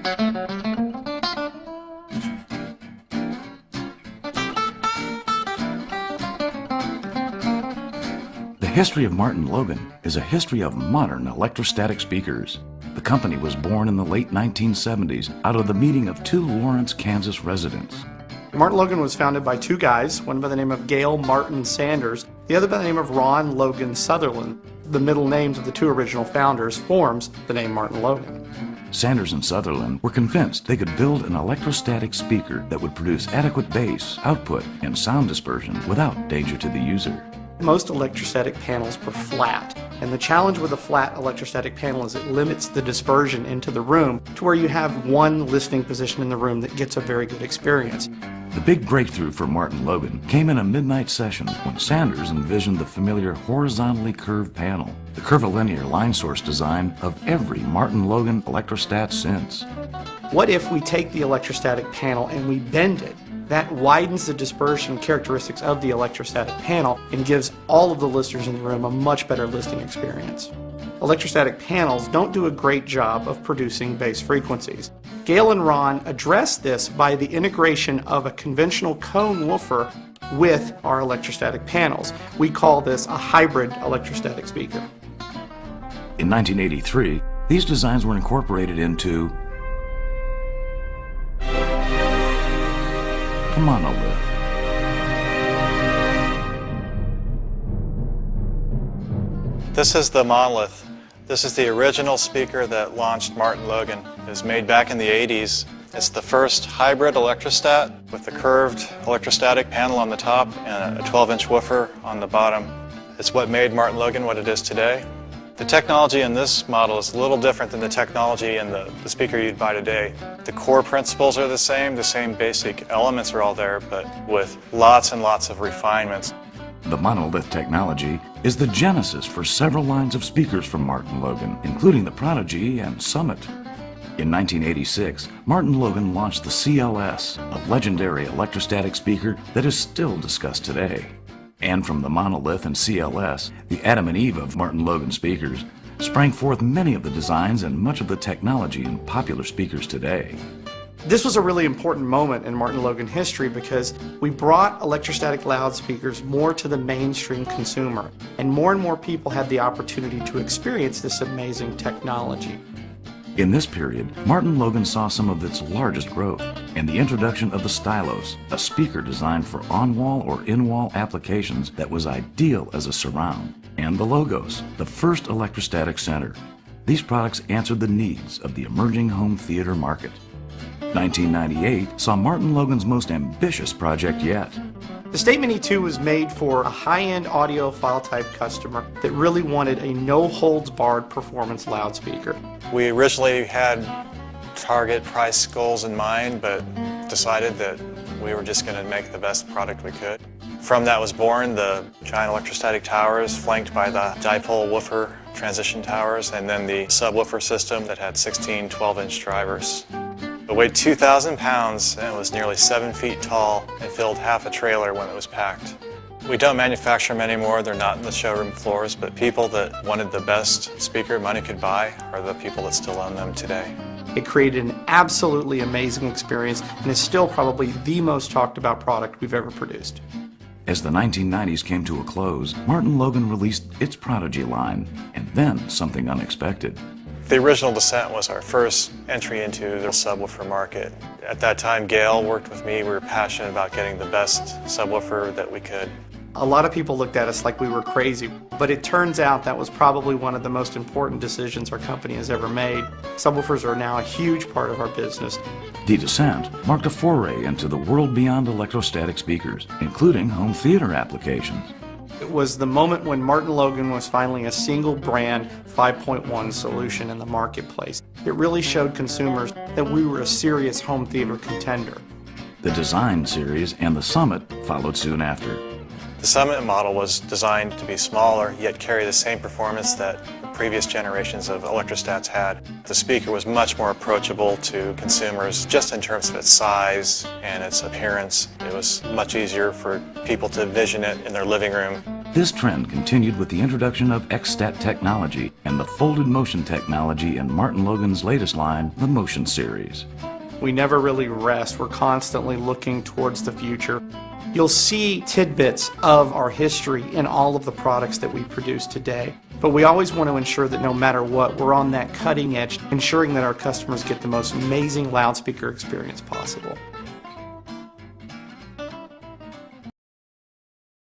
The history of MartinLogan is a history of modern electrostatic speakers. The company was born in the late 1970s out of the meeting of two Lawrence, Kansas residents. MartinLogan was founded by two guys, one by the name of Gale Martin Sanders, the other by the name of Ron Logan Sutherland. The middle names of the two original founders forms the name MartinLogan. Sanders and Sutherland were convinced they could build an electrostatic speaker that would produce adequate bass, output, and sound dispersion without danger to the user. Most electrostatic panels were flat, and the challenge with a flat electrostatic panel is it limits the dispersion into the room to where you have one listening position in the room that gets a very good experience. The big breakthrough for MartinLogan came in a midnight session when Sanders envisioned the familiar horizontally curved panel, the curvilinear line source design of every MartinLogan electrostat since. What if we take the electrostatic panel and we bend it? That widens the dispersion characteristics of the electrostatic panel and gives all of the listeners in the room a much better listening experience. Electrostatic panels don't do a great job of producing bass frequencies. Gale and Ron address this by the integration of a conventional cone woofer with our electrostatic panels. We call this a hybrid electrostatic speaker. In 1983, these designs were incorporated into the monolith. This is the monolith. This is the original speaker that launched MartinLogan. It was made back in the 80s. It's the first hybrid electrostat with the curved electrostatic panel on the top and a 12-inch woofer on the bottom. It's what made MartinLogan what it is today. The technology in this model is a little different than the technology in the speaker you'd buy today. The core principles are the same basic elements are all there, but with lots and lots of refinements. The monolith technology is the genesis for several lines of speakers from MartinLogan, including the Prodigy and Summit. In 1986, MartinLogan launched the CLS, a legendary electrostatic speaker that is still discussed today. And from the monolith and CLS, the Adam and Eve of MartinLogan speakers, sprang forth many of the designs and much of the technology in popular speakers today. This was a really important moment in MartinLogan history because we brought electrostatic loudspeakers more to the mainstream consumer, and more people had the opportunity to experience this amazing technology. In this period, MartinLogan saw some of its largest growth, and the introduction of the Stylos, a speaker designed for on-wall or in-wall applications that was ideal as a surround, and the Logos, the first electrostatic center. These products answered the needs of the emerging home theater market. 1998 saw MartinLogan's most ambitious project yet. The Statement E2 was made for a high-end audiophile type customer that really wanted a no-holds-barred performance loudspeaker. We originally had target price goals in mind, but decided that we were just going to make the best product we could. From that was born the giant electrostatic towers flanked by the dipole woofer transition towers, and then the subwoofer system that had 16 12-inch drivers. It weighed 2,000 pounds and was nearly 7 feet tall and filled half a trailer when it was packed. We don't manufacture them anymore, they're not in the showroom floors, but people that wanted the best speaker money could buy are the people that still own them today. It created an absolutely amazing experience and is still probably the most talked about product we've ever produced. As the 1990s came to a close, MartinLogan released its Prodigy line, and then something unexpected. The original Descent was our first entry into the subwoofer market. At that time, Gale worked with me. We were passionate about getting the best subwoofer that we could. A lot of people looked at us like we were crazy, but it turns out that was probably one of the most important decisions our company has ever made. Subwoofers are now a huge part of our business. The Descent marked a foray into the world beyond electrostatic speakers, including home theater applications. It was the moment when MartinLogan was finally a single brand 5.1 solution in the marketplace. It really showed consumers that we were a serious home theater contender. The Design series and the Summit followed soon after. The Summit model was designed to be smaller, yet carry the same performance that the previous generations of electrostats had. The speaker was much more approachable to consumers just in terms of its size and its appearance. It was much easier for people to envision it in their living room. This trend continued with the introduction of X-Stat technology and the folded motion technology in MartinLogan's latest line, the Motion Series. We never really rest. We're constantly looking towards the future. You'll see tidbits of our history in all of the products that we produce today. But we always want to ensure that no matter what, we're on that cutting edge, ensuring that our customers get the most amazing loudspeaker experience possible.